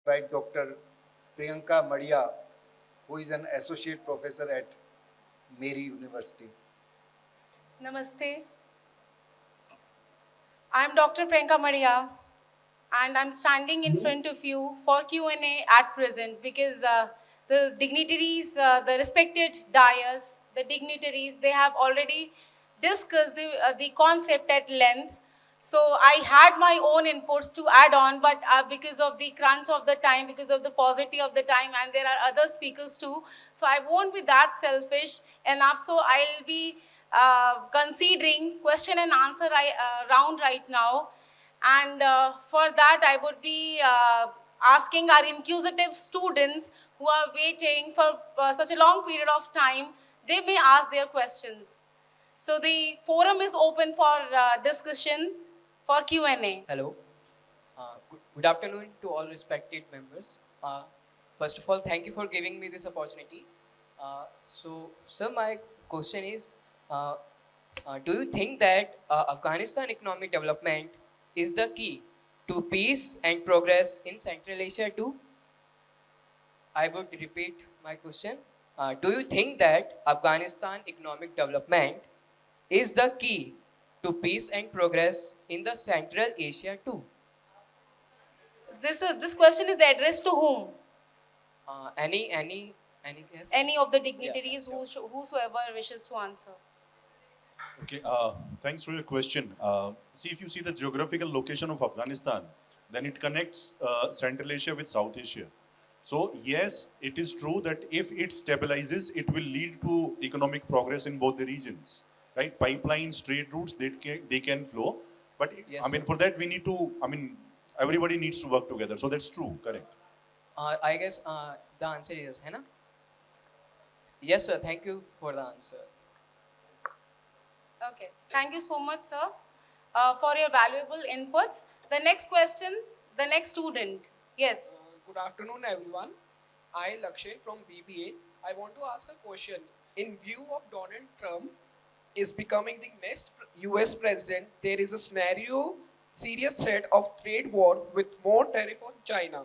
by Dr. Priyanka Madia, who is an associate professor at Mary University. Namaste. I'm Dr. Priyanka Madia, and I'm standing in front of you for Q&A at present because the dignitaries, the respected dais, the dignitaries, they have already discussed the concept at length. So I had my own inputs to add on, but because of the crunch of the time, because of the paucity of the time, and there are other speakers too, so I won't be that selfish enough. So I'll be considering question and answer round right now. And for that, I would be asking our inquisitive students who are waiting for such a long period of time, they may ask their questions. So the forum is open for discussion for Q&A. Hello. Good afternoon to all respected members. First of all, thank you for giving me this opportunity. Sir, my question is, do you think that Afghanistan economic development is the key to peace and progress in Central Asia too? I would repeat my question. Do you think that Afghanistan economic development is the key to peace and progress in the Central Asia too? This question is addressed to whom? Any guess? Any of the dignitaries, Yeah, sure. whosoever wishes to answer. Okay, thanks for your question. See, if you see the geographical location of Afghanistan, then it connects Central Asia with South Asia. So yes, it is true that if it stabilizes, it will lead to economic progress in both the regions, right? Pipelines, trade routes, they can flow. But Yes, I mean, sir. for that we need to, I mean, everybody needs to work together. So that's true, correct? I guess the answer is yes, है ना? Yes, sir. Thank you for the answer. Okay, thank you so much, sir, for your valuable inputs. The next question, the next student. Yes. Good afternoon, everyone. I, Lakshay from BBA. I want to ask a question. In view of Donald Trump is becoming the next US president, there is a serious threat of trade war with more tariff on China.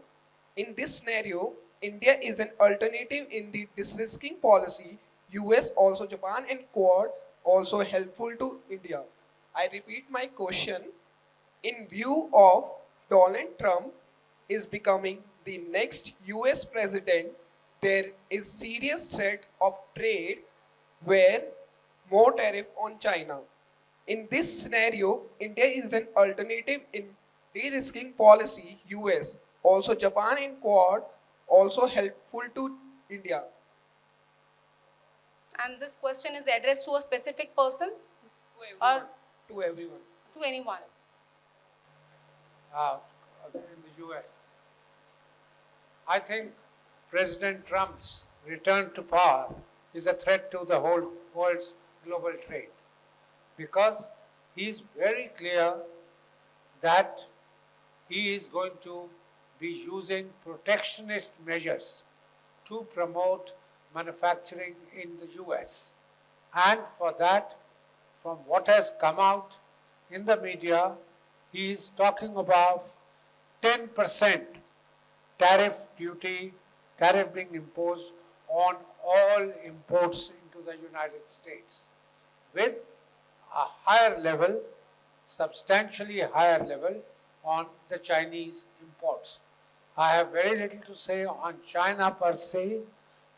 In this scenario, India is an alternative in the de-risking policy. US, also Japan and Quad also helpful to India. I repeat my question. In view of Donald Trump is becoming the next US president, there is serious threat of trade where more tariff on China. In this scenario, India is an alternative in de-risking policy. US, also Japan and Quad also helpful to India. And this question is addressed to a specific person To or everyone. To everyone. to anyone. In the US. I think President Trump's return to power is a threat to the whole world's global trade because he is very clear that he is going to be using protectionist measures to promote manufacturing in the US. And for that, from what has come out in the media, he is talking about 10% tariff being imposed on all imports into the United States with a higher level, substantially higher level on the Chinese imports. I have very little to say on China per se,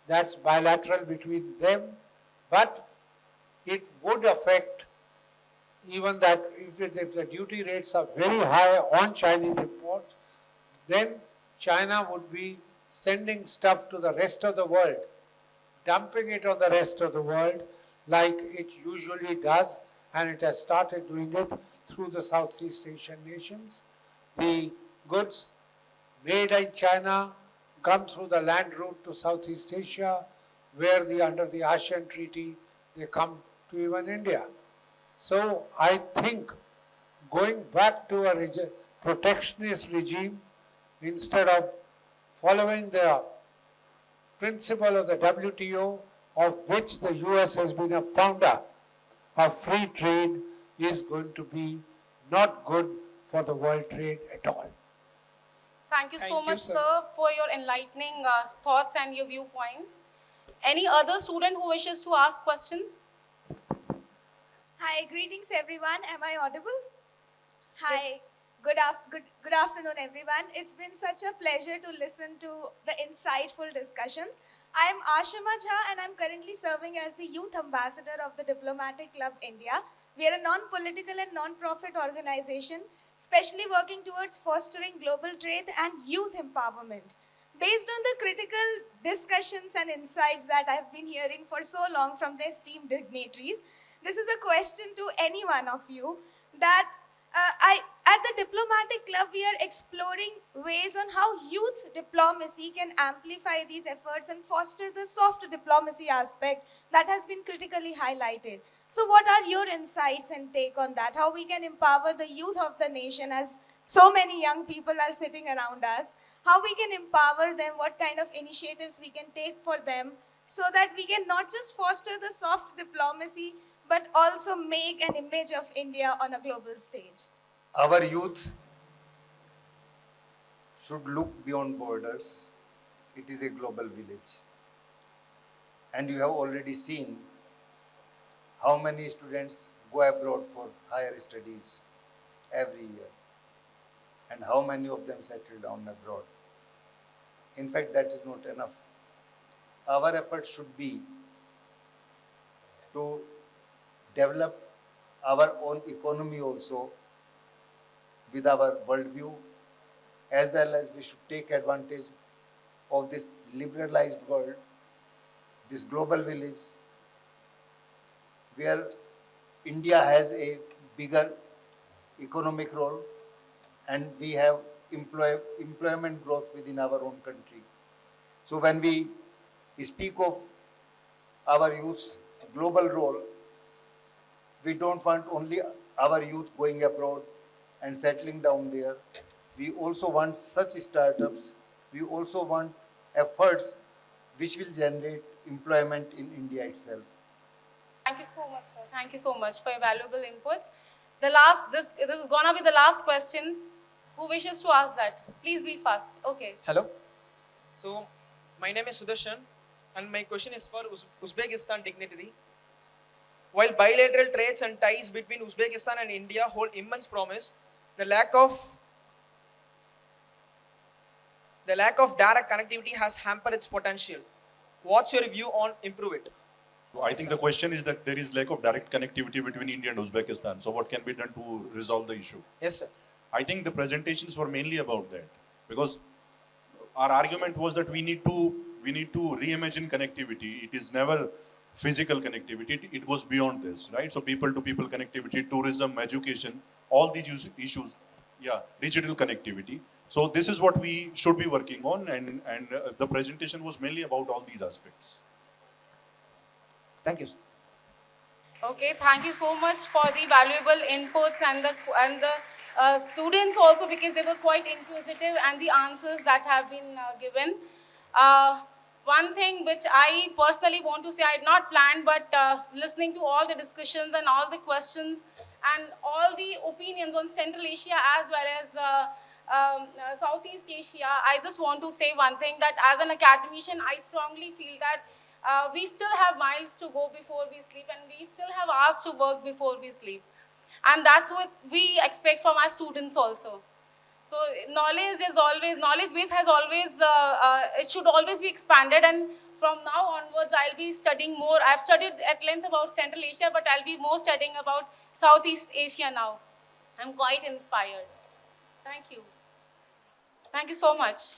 that's bilateral between them, but it would affect even that if the duty rates are very high on Chinese imports, then China would be sending stuff to the rest of the world, dumping it on the rest of the world like it usually does, and it has started doing it through the Southeast Asian nations. The goods made in China come through the land route to Southeast Asia, where under the ASEAN Treaty, they come to even India. So I think going back to a protectionist regime instead of following the principle of the WTO, of which the US has been a founder of free trade, is going to be not good for the world trade at all. Thank you so Thank you, much, sir. sir, for your enlightening thoughts and your viewpoints. Any other student who wishes to ask question? Hi, greetings everyone. Am I audible? Hi. Yes. Good afternoon everyone. It's been such a pleasure to listen to the insightful discussions. I'm Ashima Jha and I'm currently serving as the Youth Ambassador of the Diplomatic Club India. We are a non-political and non-profit organization, specially working towards fostering global trade and youth empowerment. Based on the critical discussions and insights that I've been hearing for so long from the esteemed dignitaries, this is a question to any one of you that at the Diplomatic Club, we are exploring ways on how youth diplomacy can amplify these efforts and foster the soft diplomacy aspect that has been critically highlighted. So, what are your insights and take on that? How we can empower the youth of the nation as so many young people are sitting around us? How we can empower them? What kind of initiatives we can take for them so that we can not just foster the soft diplomacy but also make an image of India on a global stage. Our youth should look beyond borders. It is a global village. And you have already seen how many students go abroad for higher studies every year, and how many of them settle down abroad. In fact, that is not enough. Our effort should be to develop our own economy also with our worldview, as well as we should take advantage of this liberalized world, this global village, where India has a bigger economic role and we have employment growth within our own country. So when we speak of our youth's global role, we don't want only our youth going abroad and settling down there. We also want such startups. We also want efforts which will generate employment in India itself. Thank you so much, sir. Thank you so much for your valuable inputs. This is gonna be the last question. Who wishes to ask that? Please be fast. Okay. Hello. So, my name is Sudarshan, and my question is for Uzbekistan dignitary. While bilateral trades and ties between Uzbekistan and India hold immense promise, the lack of direct connectivity has hampered its potential. What's your view on improve it? So I think the question is that there is lack of direct connectivity between India and Uzbekistan. So what can be done to resolve the issue? Yes, sir. I think the presentations were mainly about that, because our argument was that we need to reimagine connectivity. It is never physical connectivity. It goes beyond this, right? So people to people connectivity, tourism, education, all these issues, digital connectivity. So this is what we should be working on, and the presentation was mainly about all these aspects. Thank you, sir. Okay, thank you so much for the valuable inputs and the students also, because they were quite inquisitive, and the answers that have been given. One thing which I personally want to say, I had not planned, but listening to all the discussions and all the questions and all the opinions on Central Asia as well as Southeast Asia, I just want to say one thing, that as an academician, I strongly feel that we still have miles to go before we sleep, and we still have hours to work before we sleep. And that's what we expect from our students also. So knowledge base has always, it should always be expanded, and from now onwards, I'll be studying more. I've studied at length about Central Asia, but I'll be more studying about Southeast Asia now. I'm quite inspired. Thank you. Thank you so much.